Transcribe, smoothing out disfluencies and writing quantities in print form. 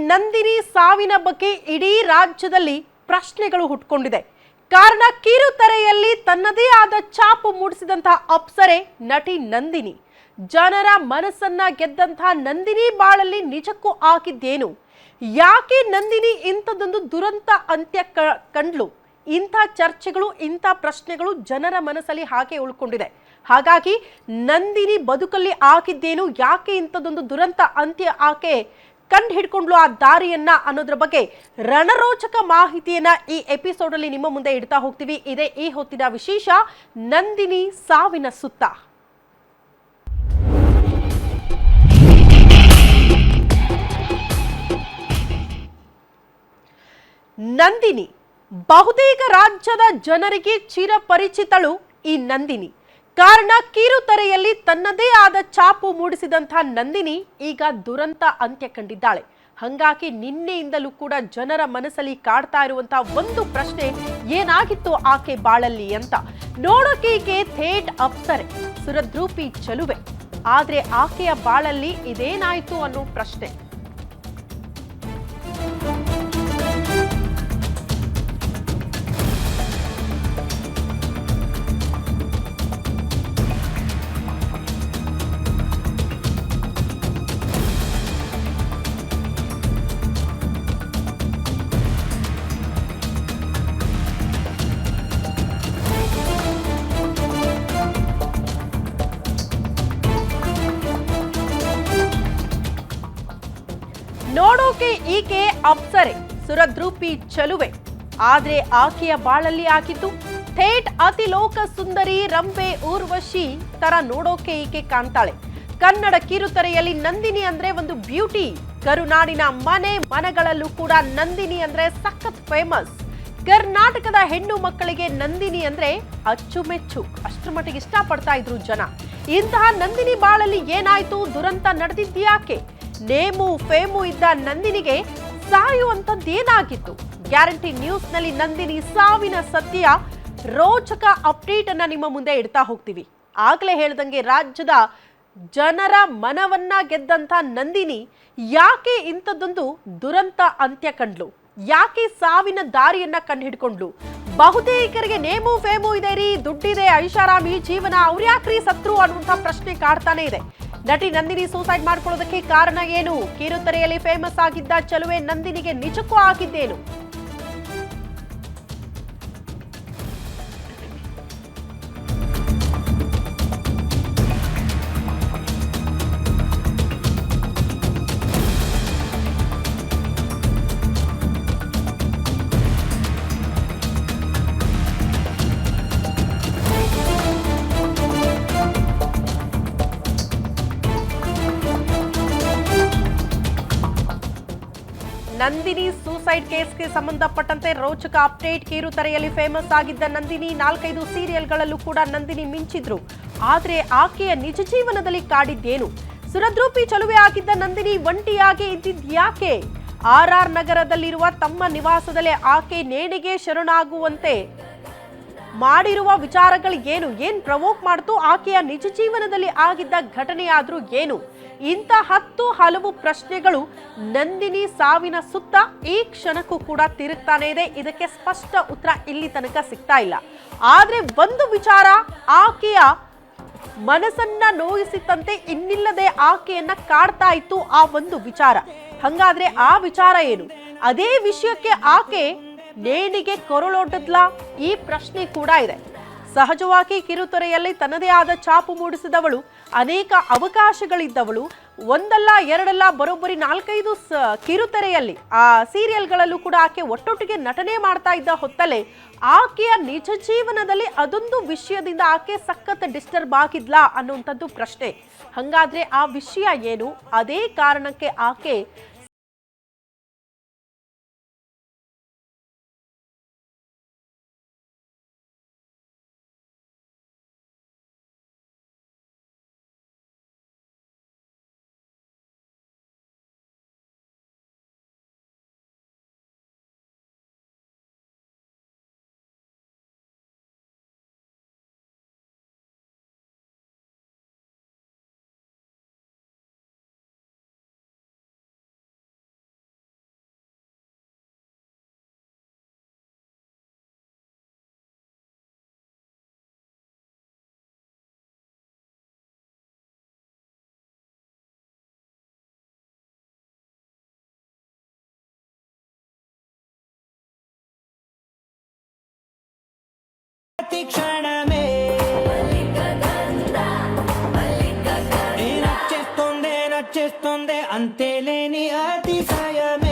ನಂದಿನಿ ಸಾವಿನ ಬಗ್ಗೆ ಇಡೀ ರಾಜ್ಯದಲ್ಲಿ ಪ್ರಶ್ನೆಗಳು ಹುಟ್ಟುಕೊಂಡಿದೆ. ಕಾರಣ ಕಿರುತೆರೆಯಲ್ಲಿ ತನ್ನದೇ ಆದ ಛಾಪು ಮೂಡಿಸಿದಂತಹ ಅಪ್ಸರೆ ನಟಿ ನಂದಿನಿ. ಜನರ ಮನಸ್ಸನ್ನ ಗೆದ್ದಂತಹ ನಂದಿನಿ ಬಾಳಲ್ಲಿ ನಿಜಕ್ಕೂ ಆಗಿದ್ದೇನು? ಯಾಕೆ ನಂದಿನಿ ಇಂಥದೊಂದು ದುರಂತ ಅಂತ್ಯ ಕಂಡ್ಲು? ಇಂಥ ಚರ್ಚೆಗಳು, ಇಂಥ ಪ್ರಶ್ನೆಗಳು ಜನರ ಮನಸ್ಸಲ್ಲಿ ಹಾಗೆ ಉಳ್ಕೊಂಡಿದೆ. ಹಾಗಾಗಿ ನಂದಿನಿ ಬದುಕಲ್ಲಿ ಆಗಿದ್ದೇನು, ಯಾಕೆ ಇಂಥದೊಂದು ದುರಂತ ಅಂತ್ಯ ಆಕೆ ಕಂಡು ಹಿಡ್ಕೊಂಡ್ಲು ಆ ದಾರಿಯನ್ನ ಅನ್ನೋದ್ರ ಬಗ್ಗೆ ರಣರೋಚಕ ಮಾಹಿತಿಯನ್ನ ಈ ಎಪಿಸೋಡ್ ಅಲ್ಲಿ ನಿಮ್ಮ ಮುಂದೆ ಇಡ್ತಾ ಹೋಗ್ತೀವಿ. ಇದೇ ಈ ಹೊತ್ತಿನ ವಿಶೇಷ, ನಂದಿನಿ ಸಾವಿನ ಸುತ್ತ. ನಂದಿನಿ ಬಹುತೇಕ ರಾಜ್ಯದ ಜನರಿಗೆ ಚಿರಪರಿಚಿತಳು ಈ ನಂದಿನಿ. ಕಾರಣ ಕಿರುತೆರೆಯಲ್ಲಿ ತನ್ನದೇ ಆದ ಛಾಪು ಮೂಡಿಸಿದಂತಹ ನಂದಿನಿ ಈಗ ದುರಂತ ಅಂತ್ಯ ಕಂಡಿದ್ದಾಳೆ. ಹಾಗಾಗಿ ನಿನ್ನೆಯಿಂದಲೂ ಕೂಡ ಜನರ ಮನಸ್ಸಲ್ಲಿ ಕಾಡ್ತಾ ಇರುವಂತಹ ಒಂದು ಪ್ರಶ್ನೆ, ಏನಾಗಿತ್ತು ಆಕೆ ಬಾಳಲ್ಲಿ ಅಂತ. ನೋಡೋಕೆ ಈಕೆ ಥೇಟ್ ಅಪ್ಸರೆ, ಸುರದ್ರೂಪಿ ಚೆಲುವೆ. ಆದ್ರೆ ಆಕೆಯ ಬಾಳಲ್ಲಿ ಇದೇನಾಯ್ತು ಅನ್ನೋ ಪ್ರಶ್ನೆ. ನೋಡೋಕೆ ಈಕೆ ಅಪ್ಸರೆ, ಸುರದ್ರೂಪಿ ಚೆಲುವೆ. ಆದ್ರೆ ಆಕೆಯ ಬಾಳಲ್ಲಿ ಆಗಿದ್ದು ಥೇಟ್ ಅತಿ ಲೋಕ ಸುಂದರಿ, ರಂಬೆ, ಊರ್ವಶಿ ತರ ನೋಡೋಕೆ ಈಕೆ ಕಾಣ್ತಾಳೆ. ಕನ್ನಡ ಕಿರುತೆರೆಯಲ್ಲಿ ನಂದಿನಿ ಅಂದ್ರೆ ಒಂದು ಬ್ಯೂಟಿ. ಕರುನಾಡಿನ ಮನೆ ಮನಗಳಲ್ಲೂ ಕೂಡ ನಂದಿನಿ ಅಂದ್ರೆ ಸಖತ್ ಫೇಮಸ್. ಕರ್ನಾಟಕದ ಹೆಣ್ಣು ಮಕ್ಕಳಿಗೆ ನಂದಿನಿ ಅಂದ್ರೆ ಅಚ್ಚುಮೆಚ್ಚು, ಅಷ್ಟರ ಮಟ್ಟಿಗೆ ಇಷ್ಟಪಡ್ತಾ ಇದ್ರು ಜನ. ಇಂತಹ ನಂದಿನಿ ಬಾಳಲ್ಲಿ ಏನಾಯ್ತು? ದುರಂತ ನಡೆದಿದ್ಯಾಕೆ? ನೇಮು ಫೇಮು ಇದ್ದ ನಂದಿನಿಗೆ ಸಾಯುವಂತದ್ದೇನಾಗಿತ್ತು? ಗ್ಯಾರಂಟಿ ನ್ಯೂಸ್ ನಲ್ಲಿ ನಂದಿನಿ ಸಾವಿನ ಸತ್ಯ ರೋಚಕ ಅಪ್ಡೇಟ್ ಅನ್ನ ನಿಮ್ಮ ಮುಂದೆ ಇಡ್ತಾ ಹೋಗ್ತೀವಿ. ಆಗ್ಲೇ ಹೇಳ್ದಂಗೆ ರಾಜ್ಯದ ಜನರ ಮನವನ್ನ ಗೆದ್ದಂತ ನಂದಿನಿ ಯಾಕೆ ಇಂಥದ್ದೊಂದು ದುರಂತ ಅಂತ್ಯ ಕಂಡ್ಲು? ಯಾಕೆ ಸಾವಿನ ದಾರಿಯನ್ನ ಕಂಡುಹಿಡ್ಕೊಂಡ್ಲು? ಬಹುತೇಕರಿಗೆ ನೇಮು ಫೇಮು ಇದೆ ರೀ, ದುಡ್ಡಿದೆ, ಐಷಾರಾಮಿ ಜೀವನ, ಅವ್ರ್ಯಾಕ್ರಿ ಸತ್ರು ಅನ್ನುವಂಥ ಪ್ರಶ್ನೆ ಕಾಡ್ತಾನೆ ಇದೆ. ನಟಿ ನಂದಿನಿ ಸೂಸೈಡ್ ಮಾಡ್ಕೊಳ್ಳೋದಕ್ಕೆ ಕಾರಣ ಏನು? ಕಿರುತೆರೆಯಲ್ಲಿ ಫೇಮಸ್ ಆಗಿದ್ದ ಚೆಲುವೆ ನಂದಿನಿಗೆ ನಿಜಕ್ಕೂ ಆಗಿದ್ದೇನು? ನಂದಿನಿ ಸೂಸೈಡ್ ಕೇಸ್ಗೆ ಸಂಬಂಧಪಟ್ಟಂತೆ ರೋಚಕ ಅಪ್ಡೇಟ್. ಕಿರುತೆರೆಯಲ್ಲಿ ಫೇಮಸ್ ಆಗಿದ್ದ ನಂದಿನಿ 4-5 ಸೀರಿಯಲ್ಗಳಲ್ಲೂ ಕೂಡ ನಂದಿನಿ ಮಿಂಚಿದ್ರು. ಆದ್ರೆ ಆಕೆಯ ನಿಜ ಜೀವನದಲ್ಲಿ ಕಾಡಿದ್ದೇನು? ಸುರದ್ರೂಪಿ ಚೆಲುವೆ ಆಗಿದ್ದ ನಂದಿನಿ ಒಂಟಿಯಾಗಿ ಇದ್ದಿದ್ಯಾಕೆ? RR ನಗರದಲ್ಲಿರುವ ತಮ್ಮ ನಿವಾಸದಲ್ಲೇ ಆಕೆ ನೇಣಿಗೆ ಶರಣಾಗುವಂತೆ ಮಾಡಿರುವ ವಿಚಾರಗಳು ಏನು? ಏನ್ ಪ್ರವೋಕ್ ಮಾಡ್ತು? ಆಕೆಯ ನಿಜ ಜೀವನದಲ್ಲಿ ಆಗಿದ್ದ ಘಟನೆಯಾದ್ರೂ ಏನು? ಇಂಥ ಹಲವು ಪ್ರಶ್ನೆಗಳು ನಂದಿನಿ ಸಾವಿನ ಸುತ್ತ ಈ ಕ್ಷಣಕ್ಕೂ ಕೂಡ ತಿರುಗ್ತಾನೆ ಇದೆ. ಇದಕ್ಕೆ ಸ್ಪಷ್ಟ ಉತ್ತರ ಇಲ್ಲಿ ತನಕ ಸಿಗ್ತಾ ಇಲ್ಲ. ಆದ್ರೆ ಒಂದು ವಿಚಾರ ಆಕೆಯ ಮನಸ್ಸನ್ನ ನೋಯಿಸಿತಂತೆ, ಇನ್ನಿಲ್ಲದೆ ಆಕೆಯನ್ನ ಕಾಡ್ತಾ ಇತ್ತು ಆ ಒಂದು ವಿಚಾರ. ಹಂಗಾದ್ರೆ ಆ ವಿಚಾರ ಏನು? ಅದೇ ವಿಷಯಕ್ಕೆ ಆಕೆ ನೇಣಿಗೆ ಕೊರಳೊಡ್ಡದ್ಲ? ಈ ಪ್ರಶ್ನೆ ಕೂಡ ಇದೆ. ಸಹಜವಾಗಿ ಕಿರುತೆರೆಯಲ್ಲಿ ತನ್ನದೇ ಆದ ಛಾಪು ಮೂಡಿಸಿದವಳು, ಅನೇಕ ಅವಕಾಶಗಳಿದ್ದವಳು, ಒಂದಲ್ಲ ಎರಡಲ್ಲ ಬರೋಬ್ಬರಿ 4-5 ಕಿರುತೆರೆಯಲ್ಲಿ ಆ ಸೀರಿಯಲ್ಗಳಲ್ಲೂ ಕೂಡ ಆಕೆ ಒಟ್ಟೊಟ್ಟಿಗೆ ನಟನೆ ಮಾಡ್ತಾ ಇದ್ದ ಹೊತ್ತಲ್ಲೇ ಆಕೆಯ ನಿಜ ಜೀವನದಲ್ಲಿ ಅದೊಂದು ವಿಷಯದಿಂದ ಆಕೆ ಸಖತ್ ಡಿಸ್ಟರ್ಬ್ ಆಗಿದ್ಲಾ ಅನ್ನುವಂಥದ್ದು ಪ್ರಶ್ನೆ. ಹಂಗಾದ್ರೆ ಆ ವಿಷಯ ಏನು? ಅದೇ ಕಾರಣಕ್ಕೆ ಆಕೆ క్షణమే నచ్చేస్తోందే నచ్చేస్తోందే అంతేలేని అతిశయమే